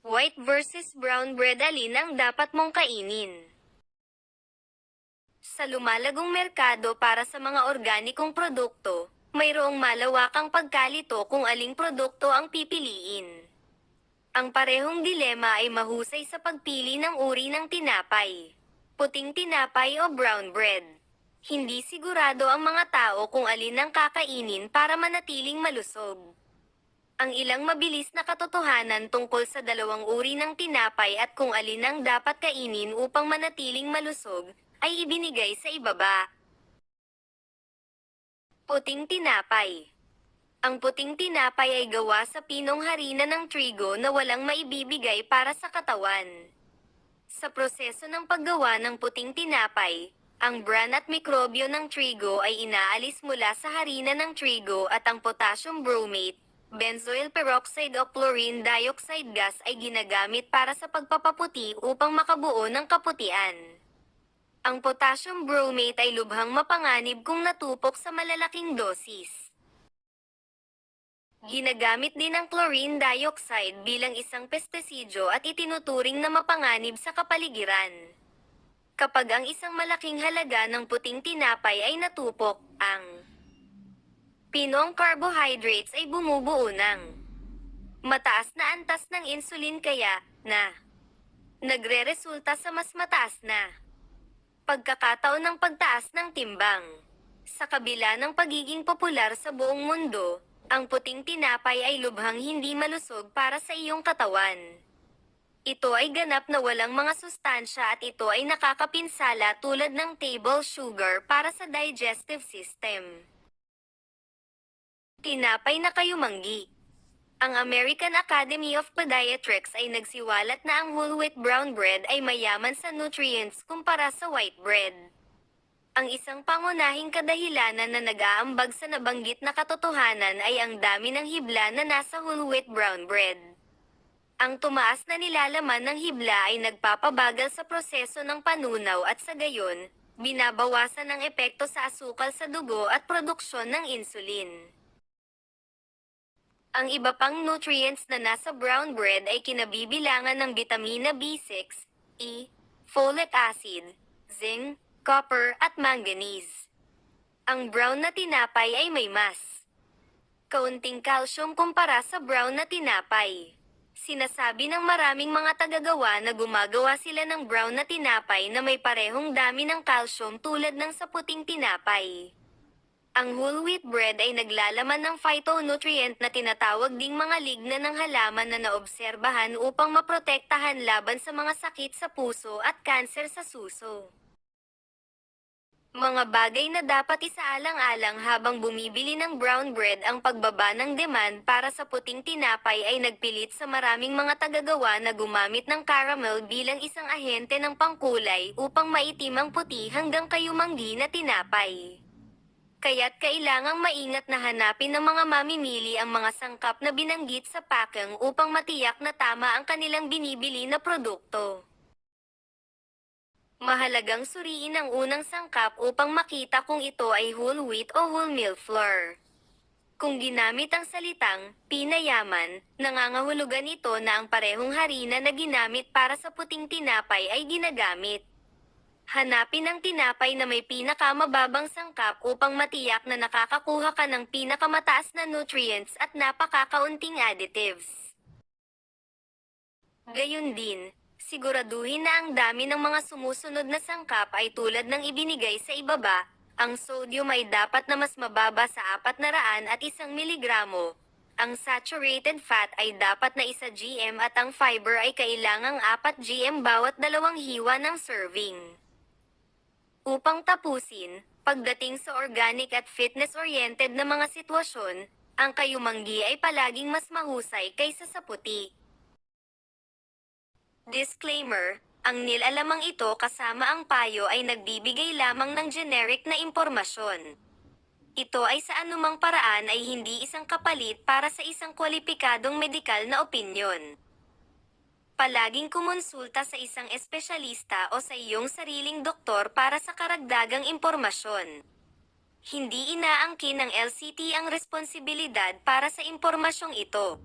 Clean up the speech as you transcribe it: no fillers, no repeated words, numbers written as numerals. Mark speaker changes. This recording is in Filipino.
Speaker 1: White versus brown bread, alin ang dapat mong kainin? Sa lumalagong merkado para sa mga organikong produkto, mayroong malawakang pagkalito kung aling produkto ang pipiliin. Ang parehong dilema ay mahusay sa pagpili ng uri ng tinapay. Puting tinapay o brown bread. Hindi sigurado ang mga tao kung alin ang kakainin para manatiling malusog. Ang ilang mabilis na katotohanan tungkol sa dalawang uri ng tinapay at kung alin ang dapat kainin upang manatiling malusog, ay ibinigay sa ibaba. Puting tinapay. Ang puting tinapay ay gawa sa pinong harina ng trigo na walang maibibigay para sa katawan. Sa proseso ng paggawa ng puting tinapay, ang bran at mikrobyo ng trigo ay inaalis mula sa harina ng trigo at ang potassium bromate, benzoyl peroxide o chlorine dioxide gas ay ginagamit para sa pagpapaputi upang makabuo ng kaputian. Ang potassium bromate ay lubhang mapanganib kung natupok sa malalaking dosis. Ginagamit din ang chlorine dioxide bilang isang pestisidyo at itinuturing na mapanganib sa kapaligiran. Kapag ang isang malaking halaga ng puting tinapay ay natupok, ang pinong carbohydrates ay bumubuo ng mataas na antas ng insulin kaya na nagreresulta sa mas mataas na pagkakataon ng pagtaas ng timbang. Sa kabila ng pagiging popular sa buong mundo, ang puting tinapay ay lubhang hindi malusog para sa iyong katawan. Ito ay ganap na walang mga sustansya at ito ay nakakapinsala tulad ng table sugar para sa digestive system. Tinapay na kayumanggi. Ang American Academy of Pediatrics ay nagsiwalat na ang whole wheat brown bread ay mayaman sa nutrients kumpara sa white bread. Ang isang pangunahing kadahilanan na nag-aambag sa nabanggit na katotohanan ay ang dami ng hibla na nasa whole wheat brown bread. Ang tumaas na nilalaman ng hibla ay nagpapabagal sa proseso ng panunaw at sa gayon, binabawasan ang epekto sa asukal sa dugo at produksyon ng insulin. Ang iba pang nutrients na nasa brown bread ay kinabibilangan ng bitamina B6, E, folic acid, zinc, copper at manganese. Ang brown na tinapay ay may mas kaunting calcium kumpara sa brown na tinapay. Sinasabi ng maraming mga tagagawa na gumagawa sila ng brown na tinapay na may parehong dami ng calcium tulad ng sa puting tinapay. Ang whole wheat bread ay naglalaman ng phytonutrient na tinatawag ding mga ligna ng halaman na naobserbahan upang maprotektahan laban sa mga sakit sa puso at kanser sa suso. Mga bagay na dapat isaalang-alang habang bumibili ng brown bread. Ang pagbaba ng demand para sa puting tinapay ay nagpilit sa maraming mga tagagawa na gumamit ng caramel bilang isang ahente ng pangkulay upang maitim ang puti hanggang kayumanggi na tinapay. Kaya't kailangang maingat na hanapin ng mga mamimili ang mga sangkap na binanggit sa pakeng upang matiyak na tama ang kanilang binibili na produkto. Mahalagang suriin ang unang sangkap upang makita kung ito ay whole wheat o whole meal flour. Kung ginamit ang salitang pinayaman, nangangahulugan ito na ang parehong harina na ginamit para sa puting tinapay ay ginagamit. Hanapin ang tinapay na may pinakamababang sangkap upang matiyak na nakakakuha ka ng pinakamataas na nutrients at napakakaunting additives. Gayun din, siguraduhin na ang dami ng mga sumusunod na sangkap ay tulad ng ibinigay sa ibaba. Ang sodium ay dapat na mas mababa sa 401 miligramo. Ang saturated fat ay dapat na 1 gm at ang fiber ay kailangang 4 gm bawat dalawang hiwa ng serving. Upang tapusin, pagdating sa organic at fitness-oriented na mga sitwasyon, ang kayumanggi ay palaging mas mahusay kaysa sa puti. Disclaimer, ang nilalamang ito kasama ang payo ay nagbibigay lamang ng generic na impormasyon. Ito ay sa anumang paraan ay hindi isang kapalit para sa isang kwalipikadong medikal na opinyon. Palaging kumonsulta sa isang espesyalista o sa iyong sariling doktor para sa karagdagang impormasyon. Hindi inaangkin ng LCT ang responsibilidad para sa impormasyong ito.